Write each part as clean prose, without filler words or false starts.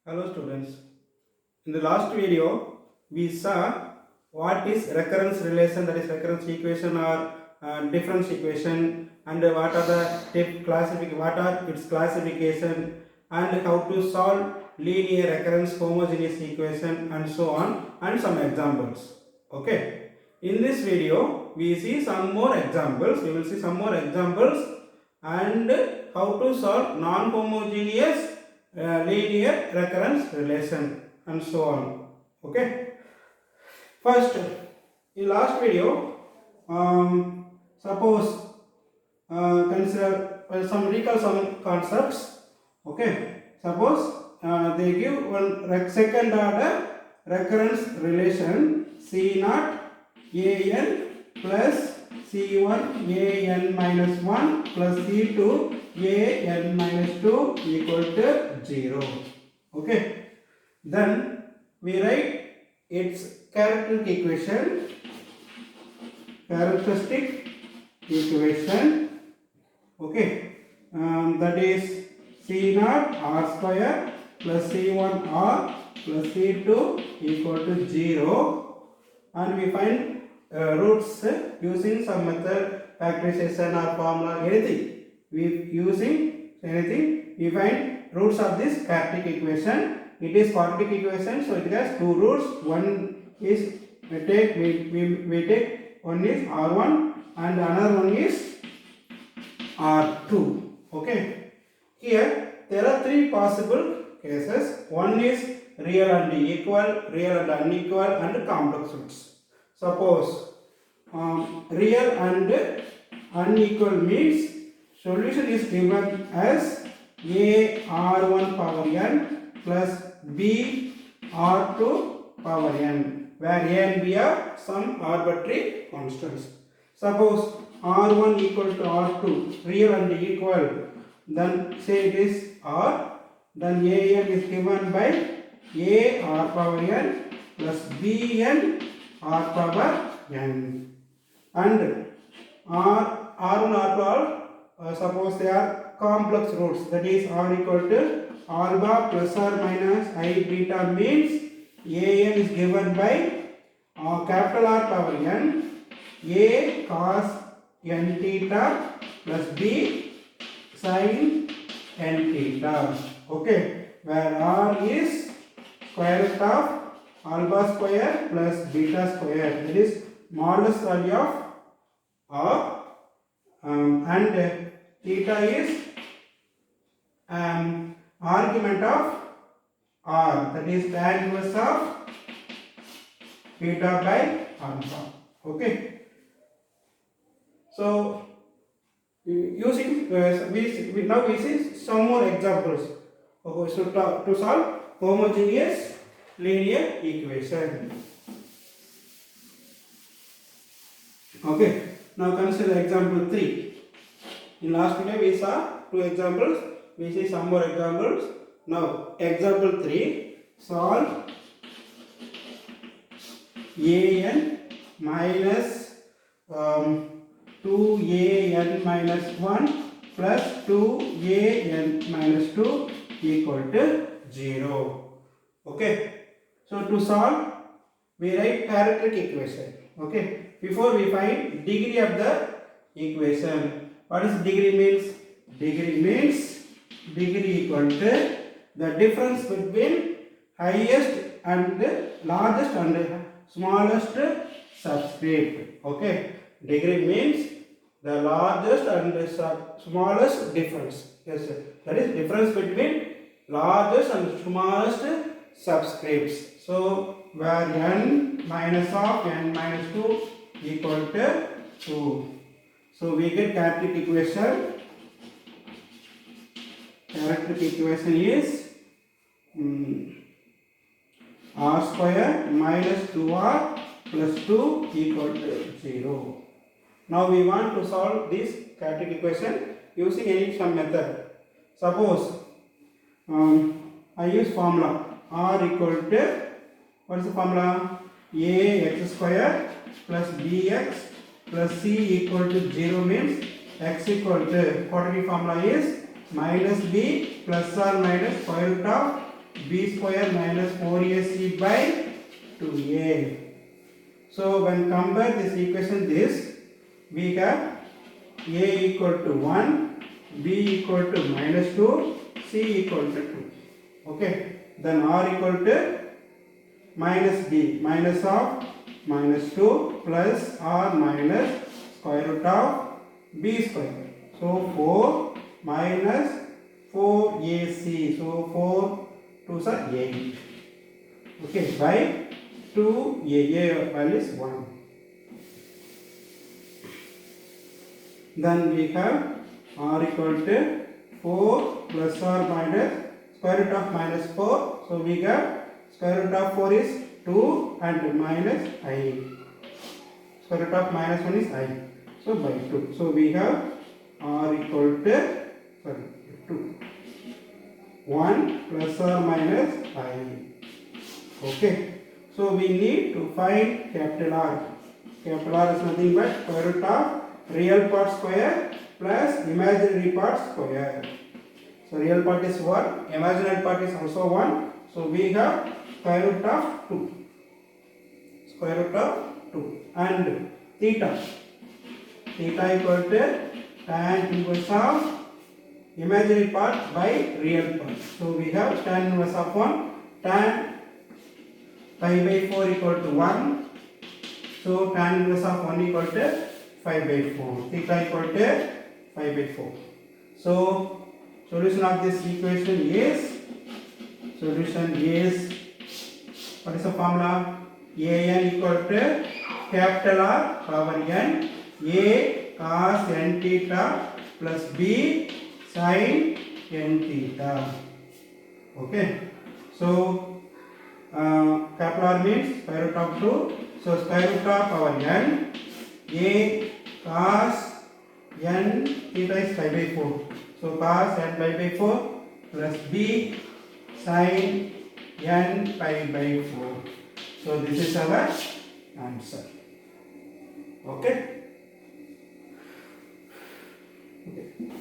Hello students. In the last video, we saw what is recurrence relation, that is recurrence equation or difference equation, and what are the what are its classification, and how to solve linear recurrence homogeneous equation, and so on, and some examples. Okay. In this video, we see some more examples. We will see some more examples and how to solve non-homogeneous linear recurrence relation and so on. Okay. First, in last video, suppose consider recall some concepts. Okay. Suppose they give one second order recurrence relation C naught an plus C1 an minus 1 plus C2 an minus 2 equal to 0. Okay. Then we write its characteristic equation. Okay. That is C naught r square plus C1 r plus C2 equal to 0, and we find roots using some method, factorization or formula, anything. We find roots of this quadratic equation. It is quadratic equation, so it has two roots. One is we take one is r1 and another one is r2. Okay. Here there are three possible cases. One is real and equal, real and unequal, and complex roots. Suppose real and unequal means solution is given as a r1 power n plus b r2 power n, where a and b are some arbitrary constants. Suppose r1 equal to r2, real and equal, then say it is r, then a n is given by a r power n plus b n r power n, and r1 r2 are suppose they are complex roots, that is r equal to r bar plus or minus I beta means a n is given by capital R power n, a cos n theta plus b sin n theta. Okay, where r is square root of alpha square plus beta square, that is modulus value of r, and theta is argument of r, that is tan inverse of beta by alpha. Okay. So using we now we see some more examples. Okay, so to solve homogeneous linear equation. Okay, now consider example 3. In last video we saw two examples, we see some more examples. Now example 3, solve an minus 2an minus 1 plus 2an minus 2 equal to 0. Okay. So to solve, we write characteristic equation. Okay. Before we find degree of the equation. What is degree means? Degree means degree equal to the difference between highest and largest and smallest subscript. Okay. Degree means the largest and smallest difference. Yes, sir. That is difference between largest and smallest subscripts. So where n minus of n minus 2 equal to 2. So we get characteristic equation. Characteristic equation is r square minus 2r plus 2 equal to 0. Now we want to solve this characteristic equation using some method. Suppose I use formula r equal to, what is the formula? Ax square plus bx plus c equal to 0 means x equal to, quadratic formula is minus b plus or minus square root of b square minus 4ac by 2a. So when compare this equation, this we have a equal to 1, b equal to minus 2, c equal to 2. Okay, then r equal to minus d, minus of minus 2 plus r minus square root of b square. So 4 minus 4ac, so 4 2s are 8. Okay, by 2a value is 1. Then we have r equal to 4 plus or minus square root of minus 4. So we have square root of 4 is 2 and minus I. Square root of minus 1 is I. So by 2. So we have r equal to 2. 1 plus or minus I. Okay. So we need to find capital R. Capital R is nothing but square root of real part square plus imaginary part square. So real part is 1, imaginary part is also 1. So we have square root of 2. Square root of 2. And theta. Theta equal to tan inverse of imaginary part by real part. So we have tan inverse of 1. Tan pi by 4 equal to 1. So tan inverse of 1 equal to 5 by 4. Theta equal to 5 by 4. So solution of this equation is, what is the formula? An equal to capital R power n, a cos n theta plus b sin n theta. Okay. So capital R means square root of 2. So square root of power n, a cos n theta is 5 by 4. So cos n pi by 4 plus b sin n pi by 4. So this is our answer. Okay.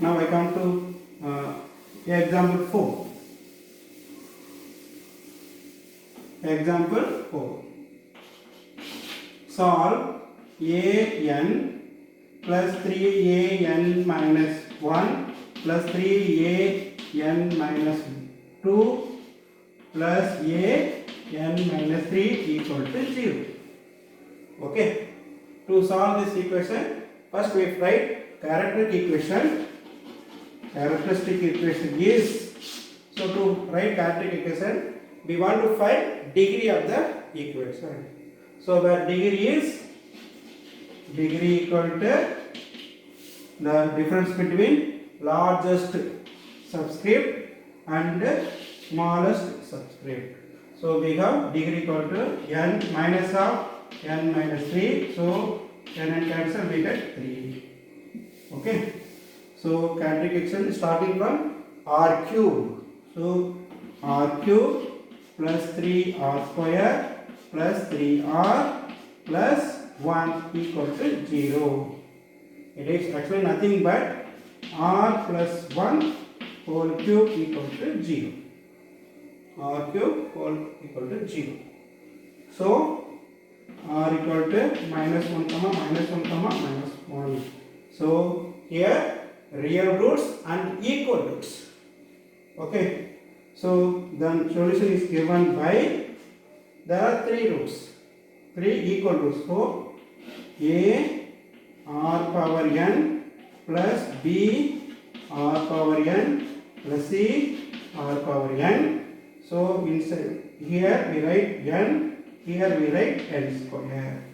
Now I come to example 4. Example 4. Solve an plus 3an minus 1 plus 3an minus 2 plus an minus 3 equal to 0. Okay. To solve this equation, first we write characteristic equation. Characteristic equation is, so to write characteristic equation, we want to find degree of the equation. So where degree equal to the difference between largest subscript and smallest subscript. So we have degree equal to n minus of n minus 3. So n and cancel, we get 3. Okay. So characteristic equation starting from r cube. So r cube plus 3r square plus 3r plus 1 equal to 0. It is actually nothing but r plus 1 whole cube equal to 0. R cube whole equal to 0. So r equal to minus 1 comma minus 1 comma minus 1. So here real roots and equal roots. Okay. So then solution is given by, there are 3 roots, 3 equal roots. So a r power n plus b r power n plus c r power n. So inside here we write n, here we write n square.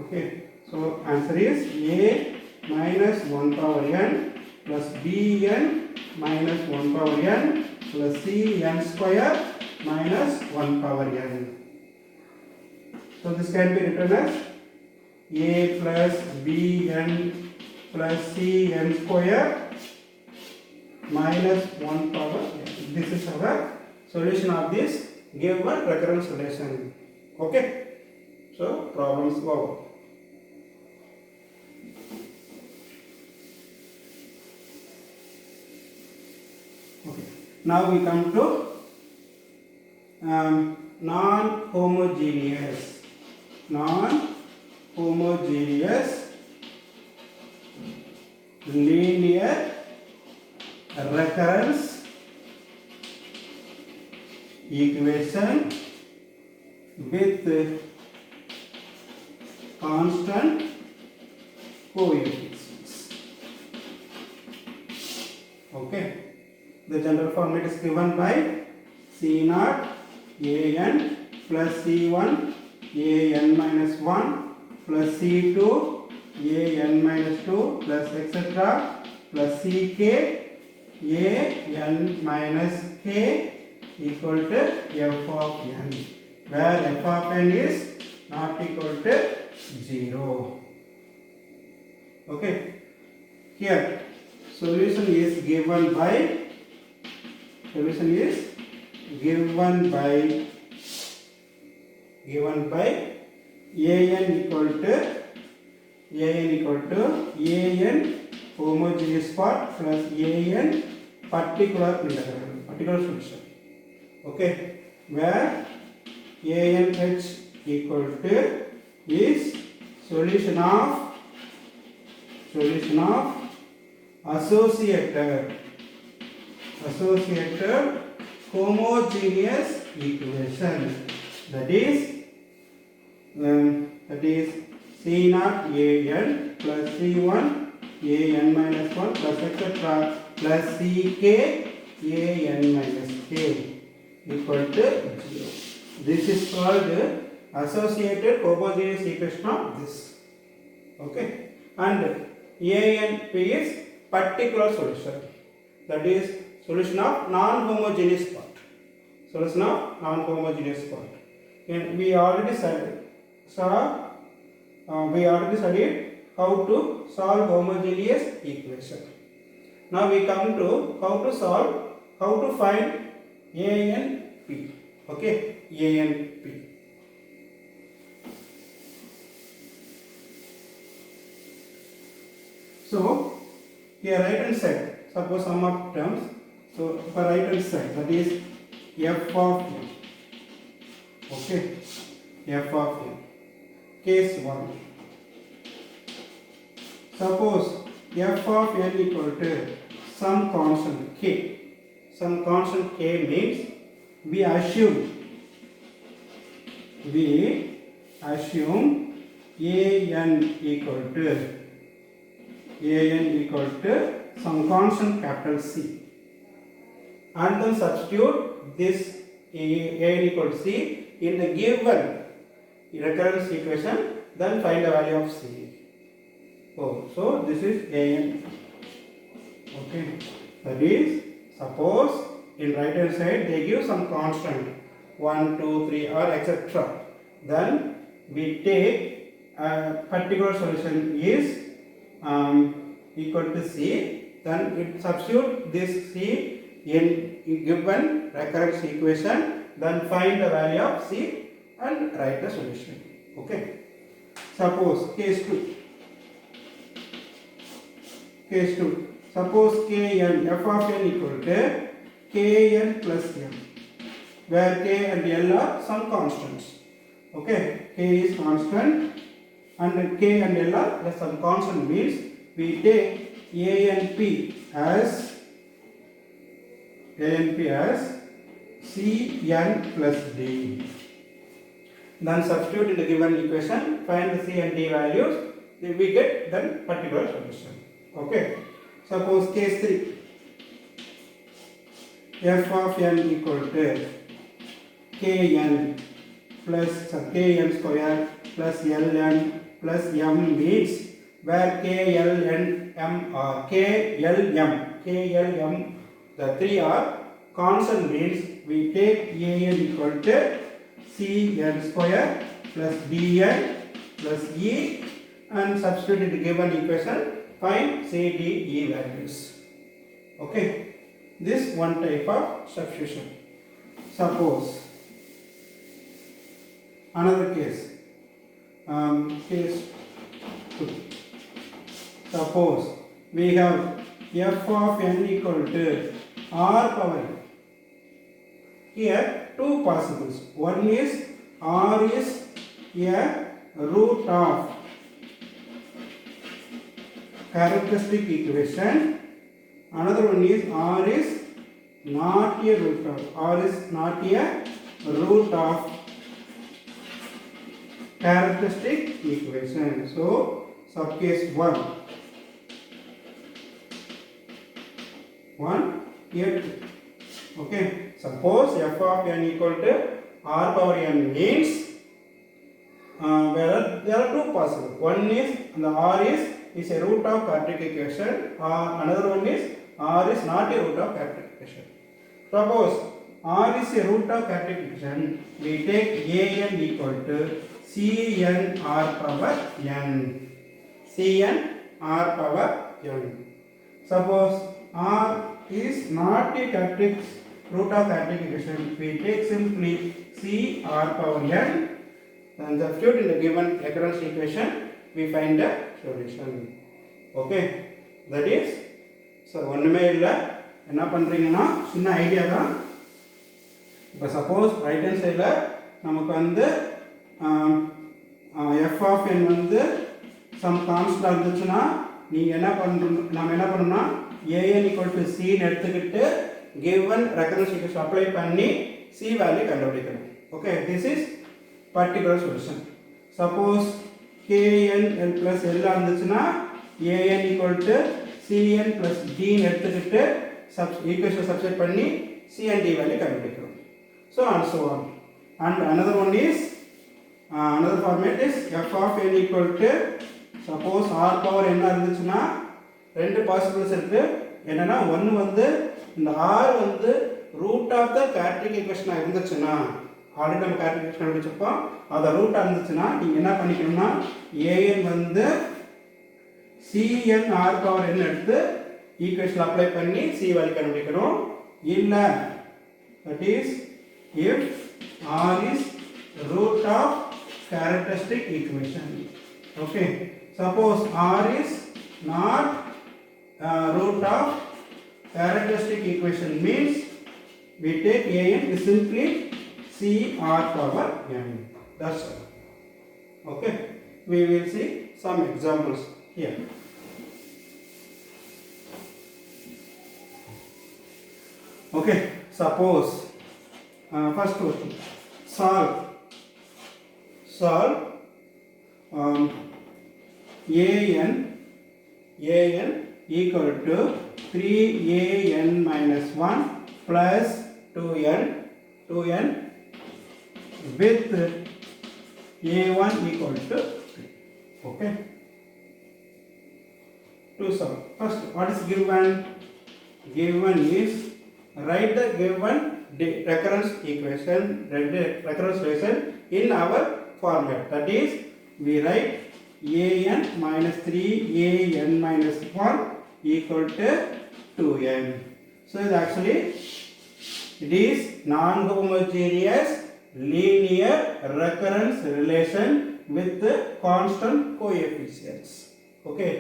Okay. So answer is a minus 1 power n plus b n minus 1 power n plus c n square minus 1 power n. So this can be written as a plus b n plus c n square minus 1 power n. This is our solution of this given recurrence relation. Okay. So problems over. Okay. Now we come to non-homogeneous linear recurrence equation with constant coefficients. Okay, the general format is given by C naught an plus C1 an minus 1 plus C2 an minus 2 plus etc. plus Ck an minus k equal to f of n, where f of n is not equal to 0. Okay, here solution is given by an equal to an homogeneous part plus an particular solution. Okay, where anh equal to is solution of associated homogeneous equation, that is C naught an plus C1 an minus 1 plus etc. plus Ck an minus k equal to 0. This is called associated homogeneous equation of this. Okay, and ANP is particular solution, that is solution of non-homogeneous part. And we already studied how to solve homogeneous equation. Now we come to how to find ANP. Okay, ANP. So here right hand side, suppose sum of terms. So for right hand side, that is f of n. Okay, f of n. Case 1. Suppose f of n equal to some constant k. Some constant k means we assume an equal to some constant capital C, and then substitute this an equal to C in the given recurrence equation, then find the value of C. So this is an. Okay, that is, suppose in right hand side they give some constant 1, 2, 3 or etc. Then we take a particular solution is equal to C, then it substitute this C in given recurrence equation, then find the value of C and write the solution. Okay, suppose case 2. Suppose kn, f of n equal to kn plus m, where k and l are some constants. Okay, k is constant and k and l are some constant, means we take a and p as cn plus d. Then substitute in the given equation, find the c and d values, then we get then particular solution. Okay, suppose case 3. F of n equal to kn plus kn square plus ln plus m, means where k, l, n, m are klm, the three are constant, means we take an equal to cn square plus dn plus e and substitute in the given equation, find c, d, e values. Okay, this one type of substitution. Suppose another case, case 2. Suppose we have f of n equal to r power n. here two possibles. One is R is a root of characteristic equation. Another one is R is not a root of, R is not a root of characteristic equation. So subcase 1 here 2. Okay, suppose f of n equal to r power n means where there are two possible. One is the r is a root of quadratic equation. Another one is r is not a root of quadratic equation. Suppose r is a root of quadratic equation, we take a n equal to cn r power n. Cn r power n. Suppose r is not a quadratic root of quadratic equation, we take simply c r power n and substitute in the given Lagrange equation, we find the solution. Okay, that is, so ஒண்ணுமே இல்ல, என்ன பண்றீங்கன்னா சின்ன idea தான். இப்போ suppose right hand சைடில் நமக்கு வந்து எஃப் ஆஃப் என் வந்து சம் கான்ஸ்டாக இருந்துச்சுன்னா நீங்கள் என்ன பண்ணுறோம், நம்ம என்ன பண்ணணும்னா ஏஎன் ஈக்குவல் டு சின்னு எடுத்துக்கிட்டு கிவன் ரெக்கரன்ஸ் ஈக்குவேஷன் அப்ளை பண்ணி சி வேல்யூ கண்டுபிடிக்கணும். Okay, this is particular solution. Suppose kn l plus l இருந்துச்சுன்னா an equal to cn plus d எடுத்துக்கிட்டு ஈக்குவேஷன் சப்ஸ்டிட்யூட் பண்ணி c and d வேல்யூ கண்டுபிடிக்கணும். So and so on. And another one is another format is f of n equal to suppose r power n இருந்துச்சுன்னா ரெண்டு possibles இருக்கு. என்னன்னா ஒன்னு வந்து இந்த r வந்து ரூட் ஆஃப் த குவாட்ரிக் ஈக்குவேஷனா இருந்துச்சுன்னா, ஆல்ரெடி நம்ம குவாட்ரிக் ஈக்குவேஷன் கண்டுபிடிச்சிருப்போம், அத ரூட்டா இருந்துச்சுன்னா நீங்க என்ன பண்ணிக்கணும்னா an வந்து cn r power n எடுத்து ஈக்குவேஷன் அப்ளை பண்ணி c வேல்யூ கண்டுபிடிக்கணும். இல்ல that is if r is root of characteristic equation. Okay, suppose r is not root of characteristic equation means we take an is simply c r power n. That's all. Okay, we will see some examples here. Okay, suppose first question, solve an equal to 3an minus 1 plus 2n with a1 equal to 3. Okay, to solve. First, what is given? Given is write the given recurrence equation in our format. That is, we write an minus 3an minus 1 equal to 2n. So actually it is non-homogeneous linear recurrence relation with the constant coefficients. Okay,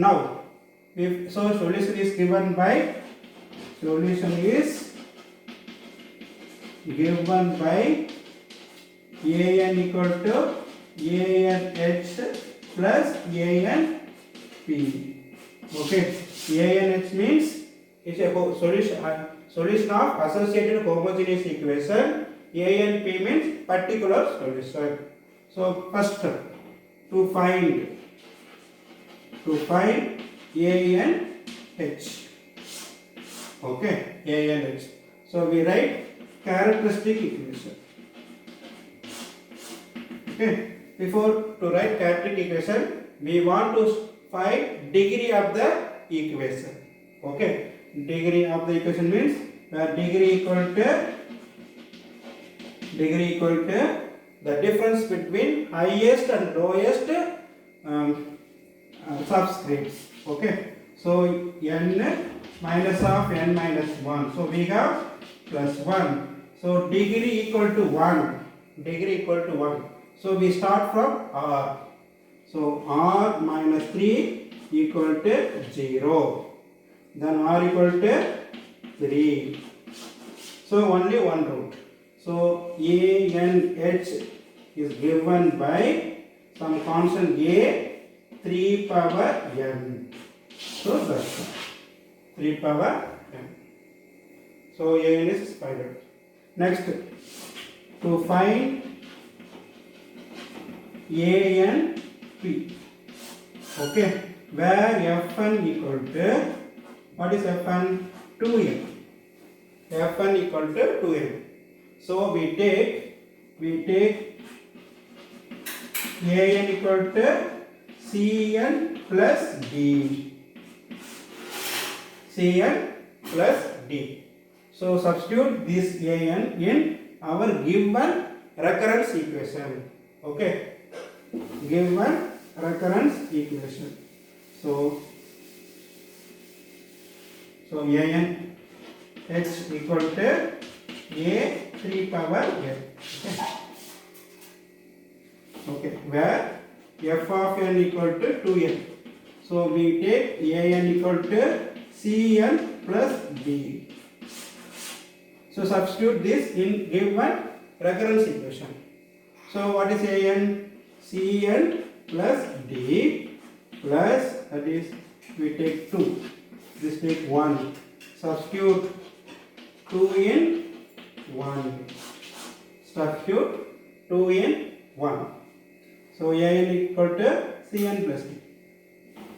now so solution is given by an equal to an h plus an p. Okay, an h means is a solution of associated homogeneous equation. An p means particular solution. So first to find an h. Okay, an h. So we write characteristic equation. Okay, before to write characteristic equation, we want to find degree of the equation. Okay, degree of the equation means where degree equal to the difference between highest and lowest subscripts. Okay, so n minus of n minus 1, so we have plus 1, so degree equal to 1, so we start from r, so r minus 3 equal to 0, then r equal to 3, So only one root. So ANH is given by some constant A 3 power n. So that's 3 power n. So AN is found out. Next, to find ANP. Okay, where Fn equal to, what is Fn? 2n. Fn equal to 2n. So we take AN equal to Cn plus D. Cn plus D. So substitute this AN in our given recurrence equation. Okay, given recurrence equation. So AN H equal to A 3 power n. Okay, where f of n equal to 2n. So we take AN equal to Cn plus D. So substitute this in given recurrence equation. So what is AN? Cn plus D plus, that is, we take 2. This take 1. Substitute 2 in 1. Substitute 2 in 1. So AN equal to Cn plus D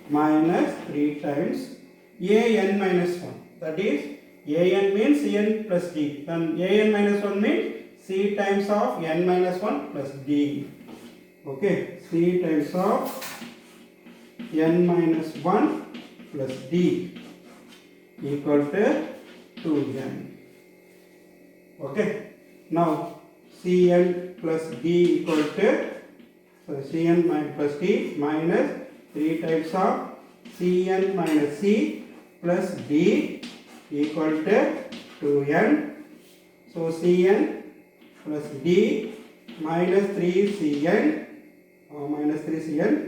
minus 3 times AN minus 1. That is, AN means Cn plus D. Then AN minus 1 means C times of n minus 1 plus D. Okay, C times of n minus 1 plus D equal to 2n. Okay, now Cn plus D equal to, Cn plus D minus 3 times of Cn minus C plus D equal to 2n. So Cn plus D minus 3Cn minus 3Cn